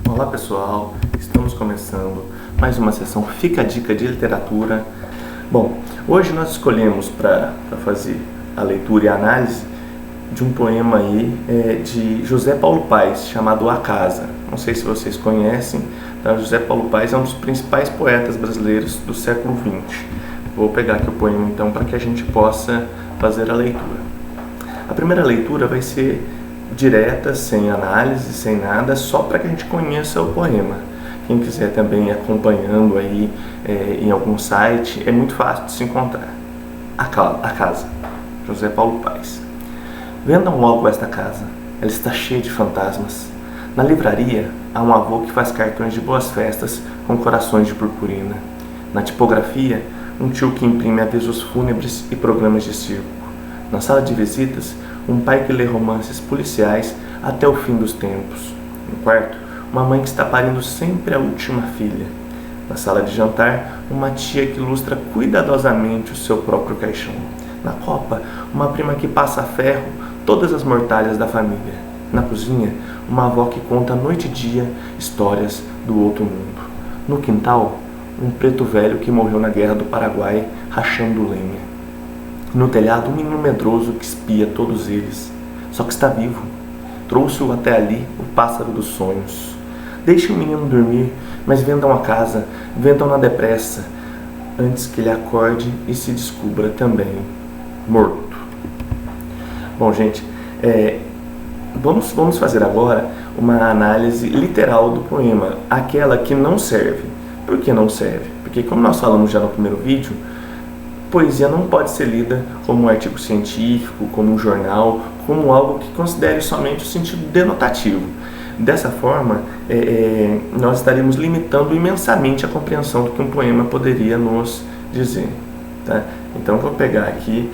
Olá pessoal, estamos começando mais uma sessão Fica a Dica de Literatura. Bom, hoje nós escolhemos para fazer a leitura e a análise de um poema aí de José Paulo Paes, chamado A Casa. Não sei se vocês conhecem, tá? José Paulo Paes é um dos principais poetas brasileiros do século XX. Vou pegar aqui o poema então para que a gente possa fazer a leitura. A primeira leitura vai ser direta, sem análise, sem nada, só para que a gente conheça o poema. Quem quiser também ir acompanhando aí em algum site, é muito fácil de se encontrar. A Casa, José Paulo Paes. Vendam logo esta casa, ela está cheia de fantasmas. Na livraria há um avô que faz cartões de boas festas com corações de purpurina. Na tipografia, um tio que imprime avisos fúnebres e programas de circo. Na sala de visitas, um pai que lê romances policiais até o fim dos tempos. No quarto, uma mãe que está parindo sempre a última filha. Na sala de jantar, uma tia que ilustra cuidadosamente o seu próprio caixão. Na copa, uma prima que passa a ferro todas as mortalhas da família. Na cozinha, uma avó que conta noite e dia histórias do outro mundo. No quintal, um preto velho que morreu na Guerra do Paraguai rachando lenha. No telhado, um menino medroso que espia todos eles. Só que está vivo. Trouxe-o até ali, o pássaro dos sonhos. Deixe o menino dormir, mas vendam a casa, vendam-na depressa, antes que ele acorde e se descubra também morto. Bom, gente, vamos fazer agora uma análise literal do poema, aquela que não serve. Por que não serve? Porque, como nós falamos já no primeiro vídeo, poesia não pode ser lida como um artigo científico, como um jornal, como algo que considere somente o sentido denotativo. Dessa forma, nós estaríamos limitando imensamente a compreensão do que um poema poderia nos dizer. Tá? Então, vou pegar aqui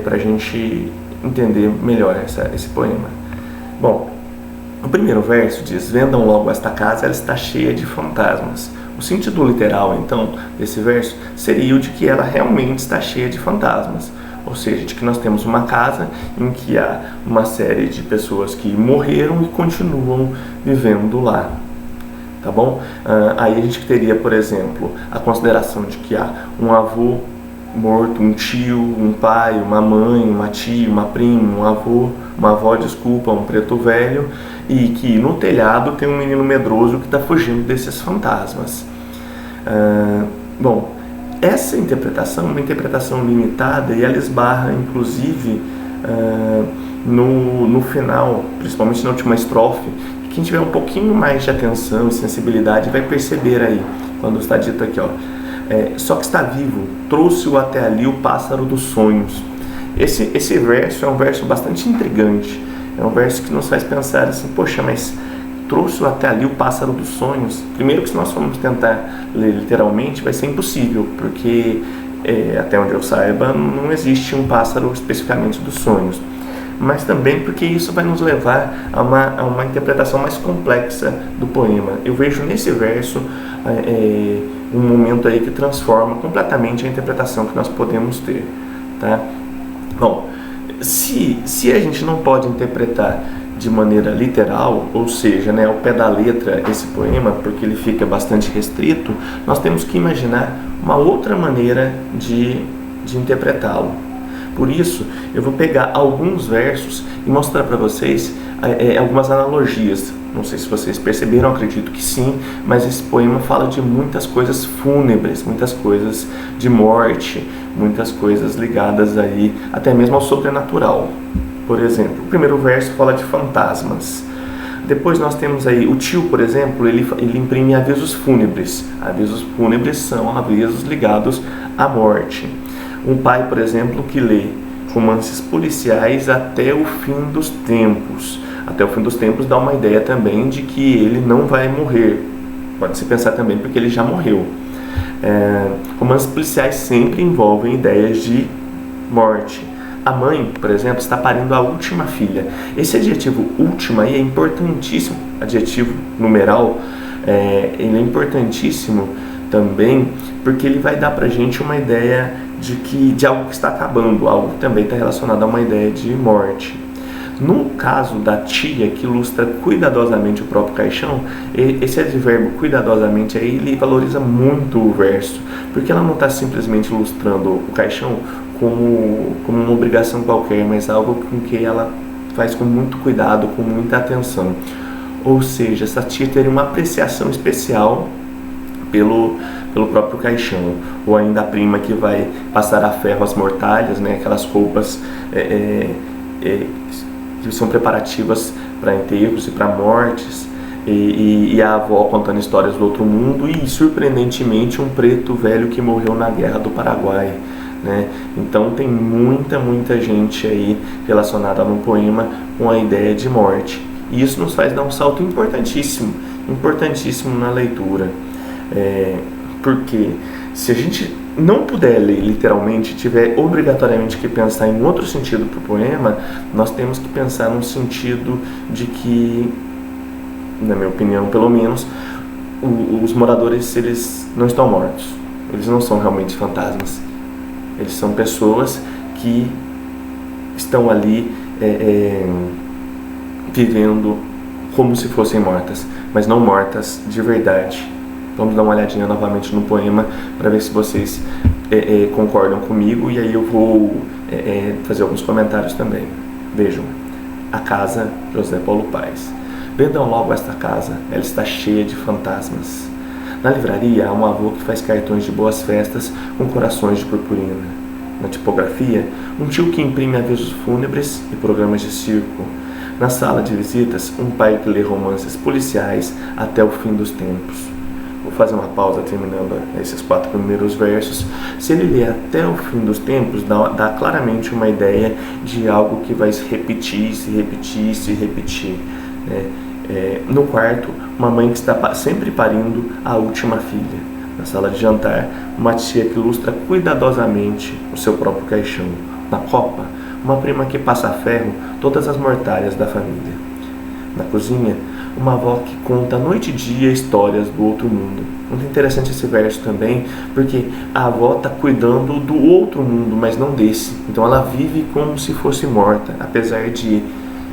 para a gente entender melhor esse poema. Bom, o primeiro verso diz: vendam logo esta casa, ela está cheia de fantasmas. O sentido literal, então, desse verso seria o de que ela realmente está cheia de fantasmas. Ou seja, de que nós temos uma casa em que há uma série de pessoas que morreram e continuam vivendo lá. Tá bom? Aí a gente teria, por exemplo, a consideração de que há um avô morto, um tio, um pai, uma mãe, uma tia, uma prima, uma avó, um preto velho, e que no telhado tem um menino medroso que está fugindo desses fantasmas. Bom, essa interpretação é uma interpretação limitada e ela esbarra, inclusive, no final, principalmente na última estrofe. Quem tiver um pouquinho mais de atenção e sensibilidade vai perceber aí, quando está dito aqui, ó, só que está vivo, trouxe-o até ali o pássaro dos sonhos. Esse verso é um verso bastante intrigante, é um verso que nos faz pensar assim, poxa, mas trouxe-o até ali o pássaro dos sonhos. Primeiro que se nós formos tentar ler literalmente vai ser impossível, porque até onde eu saiba não existe um pássaro especificamente dos sonhos. Mas também porque isso vai nos levar a uma interpretação mais complexa do poema. Eu vejo nesse verso um momento aí que transforma completamente a interpretação que nós podemos ter, tá? Bom, se a gente não pode interpretar de maneira literal, ou seja, ao pé da letra esse poema, porque ele fica bastante restrito, nós temos que imaginar uma outra maneira de interpretá-lo. Por isso, eu vou pegar alguns versos e mostrar para vocês algumas analogias. Não sei se vocês perceberam, acredito que sim, mas esse poema fala de muitas coisas fúnebres, muitas coisas de morte, muitas coisas ligadas aí até mesmo ao sobrenatural. Por exemplo, o primeiro verso fala de fantasmas. Depois nós temos aí o tio, por exemplo, ele imprime avisos fúnebres. Avisos fúnebres são avisos ligados à morte. Um pai, por exemplo, que lê romances policiais até o fim dos tempos. Até o fim dos tempos dá uma ideia também de que ele não vai morrer. Pode-se pensar também porque ele já morreu. Romances policiais sempre envolvem ideias de morte. A mãe, por exemplo, está parindo a última filha. Esse adjetivo última aí é importantíssimo, adjetivo numeral, ele é importantíssimo também porque ele vai dar pra gente uma ideia de algo que está acabando, algo que também está relacionado a uma ideia de morte. No caso da tia, que ilustra cuidadosamente o próprio caixão, esse advérbio cuidadosamente aí, ele valoriza muito o verso, porque ela não está simplesmente ilustrando o caixão como uma obrigação qualquer, mas algo com que ela faz com muito cuidado, com muita atenção. Ou seja, essa tia teria uma apreciação especial pelo próprio caixão, ou ainda a prima que vai passar a ferro às mortalhas, né? Aquelas roupas que são preparativas para enterros e para mortes, e a avó contando histórias do outro mundo, e surpreendentemente um preto velho que morreu na Guerra do Paraguai, né? Então tem muita gente aí relacionada no poema com a ideia de morte, e isso nos faz dar um salto importantíssimo na leitura, porque se a gente não puder ler literalmente, tiver obrigatoriamente que pensar em outro sentido para o poema, nós temos que pensar num sentido de que, na minha opinião pelo menos, os moradores, eles não estão mortos, eles não são realmente fantasmas, eles são pessoas que estão ali vivendo como se fossem mortas, mas não mortas de verdade. Vamos dar uma olhadinha novamente no poema para ver se vocês concordam comigo, e aí eu vou fazer alguns comentários também. Vejam: a casa, José Paulo Paes. Vendam logo esta casa, ela está cheia de fantasmas. Na livraria há um avô que faz cartões de boas festas com corações de purpurina. Na tipografia, um tio que imprime avisos fúnebres e programas de circo. Na sala de visitas, um pai que lê romances policiais até o fim dos tempos. Vou fazer uma pausa terminando esses 4 primeiros versos. Se ele ler até o fim dos tempos, dá claramente uma ideia de algo que vai se repetir, né? No quarto, uma mãe que está sempre parindo a última filha. Na sala de jantar, uma tia que ilustra cuidadosamente o seu próprio caixão. Na copa, uma prima que passa a ferro todas as mortalhas da família. Na cozinha, uma avó que conta noite e dia histórias do outro mundo. Muito interessante esse verso também, porque a avó está cuidando do outro mundo, mas não desse. Então ela vive como se fosse morta, apesar de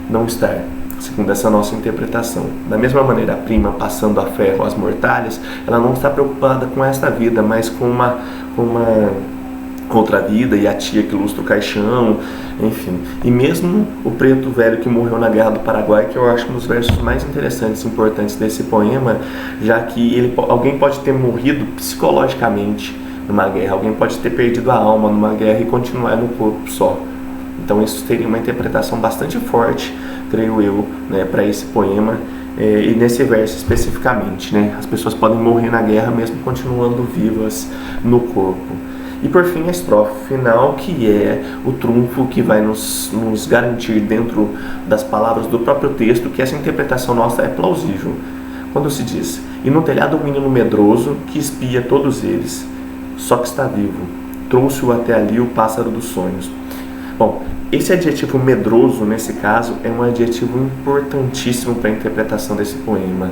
não estar, segundo essa nossa interpretação. Da mesma maneira, a prima passando a ferro às mortalhas, ela não está preocupada com esta vida, mas com uma outra vida, e a tia que ilustra o caixão, enfim. E mesmo o preto velho que morreu na Guerra do Paraguai, que eu acho um dos versos mais interessantes e importantes desse poema, já que alguém pode ter morrido psicologicamente numa guerra, alguém pode ter perdido a alma numa guerra e continuar no corpo só. Então isso teria uma interpretação bastante forte, creio eu, né, para esse poema, e nesse verso especificamente, né? As pessoas podem morrer na guerra mesmo continuando vivas no corpo. E por fim, a estrofe final, que é o trunfo que vai nos garantir, dentro das palavras do próprio texto, que essa interpretação nossa é plausível. Quando se diz: e no telhado um menino medroso que espia todos eles, só que está vivo, trouxe-o até ali o pássaro dos sonhos. Bom, esse adjetivo medroso, nesse caso, é um adjetivo importantíssimo para a interpretação desse poema.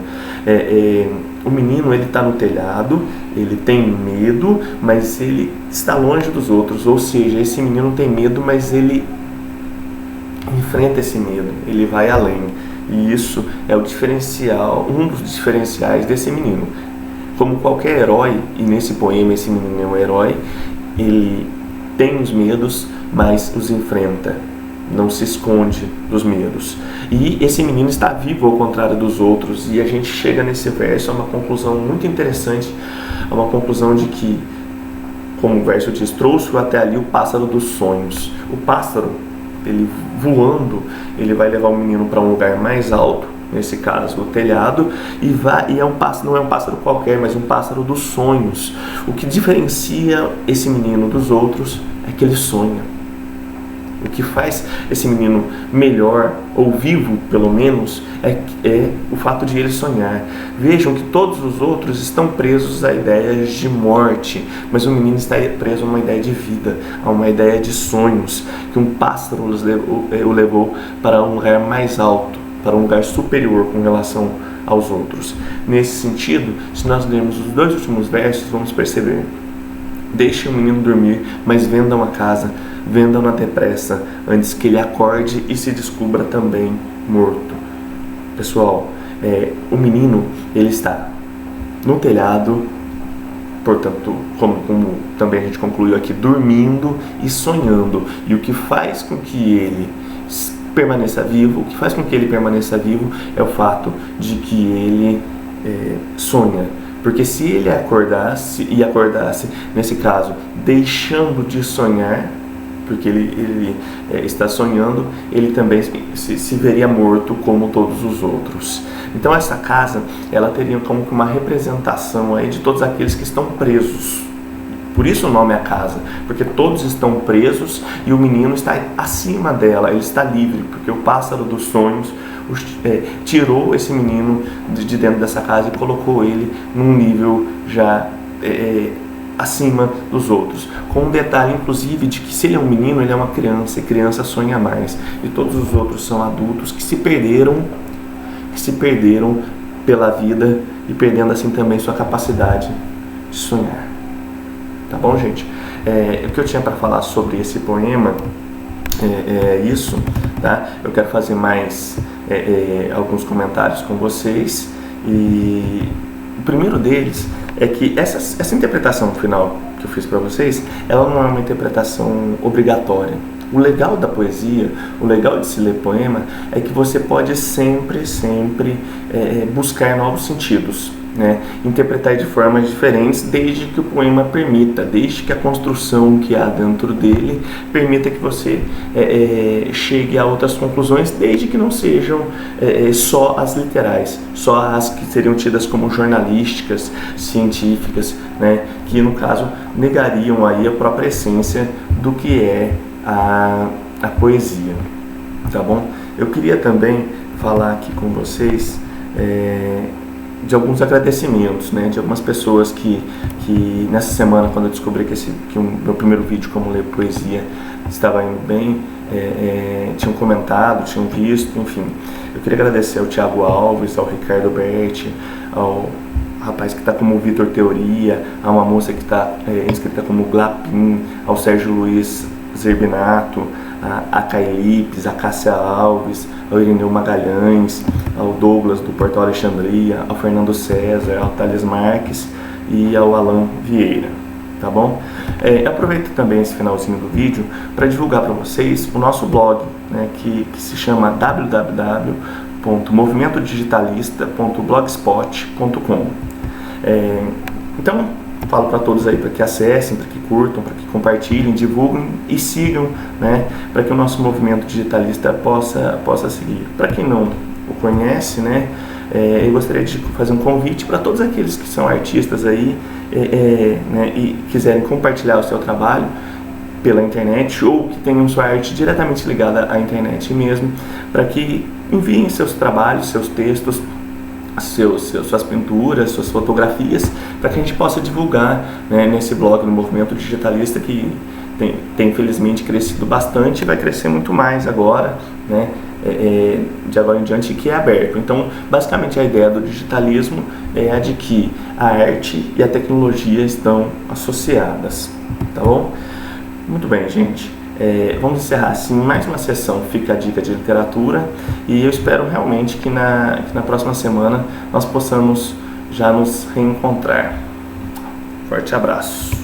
O menino, ele está no telhado, ele tem medo, mas ele está longe dos outros. Ou seja, esse menino tem medo, mas ele enfrenta esse medo, ele vai além. E isso é o diferencial, um dos diferenciais desse menino. Como qualquer herói, e nesse poema esse menino é um herói, ele tem os medos, mas os enfrenta, não se esconde dos medos. E esse menino está vivo ao contrário dos outros, e a gente chega nesse verso a uma conclusão muito interessante, a uma conclusão de que, como o verso diz, trouxe-o até ali o pássaro dos sonhos. O pássaro, ele voando, ele vai levar o menino para um lugar mais alto, nesse caso o telhado, e é um pássaro, não é um pássaro qualquer, mas um pássaro dos sonhos. O que diferencia esse menino dos outros é que ele sonha. O que faz esse menino melhor, ou vivo pelo menos, é o fato de ele sonhar. Vejam que todos os outros estão presos a ideias de morte, mas o menino está preso a uma ideia de vida, a uma ideia de sonhos, que um pássaro o levou para um lugar mais alto, para um lugar superior com relação aos outros. Nesse sentido, se nós lermos os 2 últimos versos, vamos perceber: Deixem o menino dormir, mas vendam a casa, vendam-na depressa, antes que ele acorde e se descubra também morto. Pessoal, o menino, ele está no telhado, portanto, como também a gente concluiu aqui, dormindo e sonhando. E o que faz com que ele permaneça vivo, é o fato de que ele sonha. Porque se ele acordasse, nesse caso, deixando de sonhar, porque ele está sonhando, ele também se veria morto como todos os outros. Então essa casa, ela teria como uma representação aí de todos aqueles que estão presos. Por isso o nome é a casa, porque todos estão presos e o menino está acima dela, ele está livre, porque o pássaro dos sonhos tirou esse menino de dentro dessa casa e colocou ele num nível já acima dos outros, com um detalhe inclusive de que se ele é um menino, ele é uma criança, e criança sonha mais, e todos os outros são adultos que se perderam pela vida e perdendo assim também sua capacidade de sonhar. Tá bom, gente? O que eu tinha para falar sobre esse poema é isso, tá? Eu quero fazer mais alguns comentários com vocês, e o primeiro deles é que essa interpretação final que eu fiz para vocês, ela não é uma interpretação obrigatória. O legal da poesia, o legal de se ler poema, é que você pode sempre buscar novos sentidos, né? Interpretar de formas diferentes, desde que o poema permita, desde que a construção que há dentro dele permita que você chegue a outras conclusões, desde que não sejam só as literais, só as que seriam tidas como jornalísticas, científicas, né? Que no caso negariam aí a própria essência do que é a poesia, tá bom? Eu queria também falar aqui com vocês de alguns agradecimentos, né, de algumas pessoas que nessa semana, quando eu descobri que o meu primeiro vídeo como ler poesia estava indo bem, tinham comentado, tinham visto, enfim. Eu queria agradecer ao Thiago Alves, ao Ricardo Berti, ao rapaz que está como Vitor Teoria, a uma moça que está inscrita como Glapin, ao Sérgio Luiz Zerbinato, a Cailipes, a Cássia Alves, ao Irineu Magalhães, ao Douglas do Portal Alexandria, ao Fernando César, ao Thales Marques e ao Alan Vieira, tá bom? Aproveito também esse finalzinho do vídeo para divulgar para vocês o nosso blog, né, que se chama www.movimentodigitalista.blogspot.com. Então, falo para todos aí para que acessem, para que curtam, para que compartilhem, divulguem e sigam, né, para que o nosso movimento digitalista possa seguir. Para quem não o conhece, né, eu gostaria de fazer um convite para todos aqueles que são artistas aí, né, e quiserem compartilhar o seu trabalho pela internet, ou que tenham sua arte diretamente ligada à internet mesmo, para que enviem seus trabalhos, seus textos, suas pinturas, suas fotografias, para que a gente possa divulgar, né, nesse blog, no Movimento Digitalista, que tem infelizmente crescido bastante e vai crescer muito mais agora, né, de agora em diante, que é aberto. Então, basicamente, a ideia do digitalismo é a de que a arte e a tecnologia estão associadas, tá bom? Muito bem, gente. Vamos encerrar assim mais uma sessão Fica a Dica de Literatura, e eu espero realmente que na próxima semana nós possamos já nos reencontrar. Forte abraço.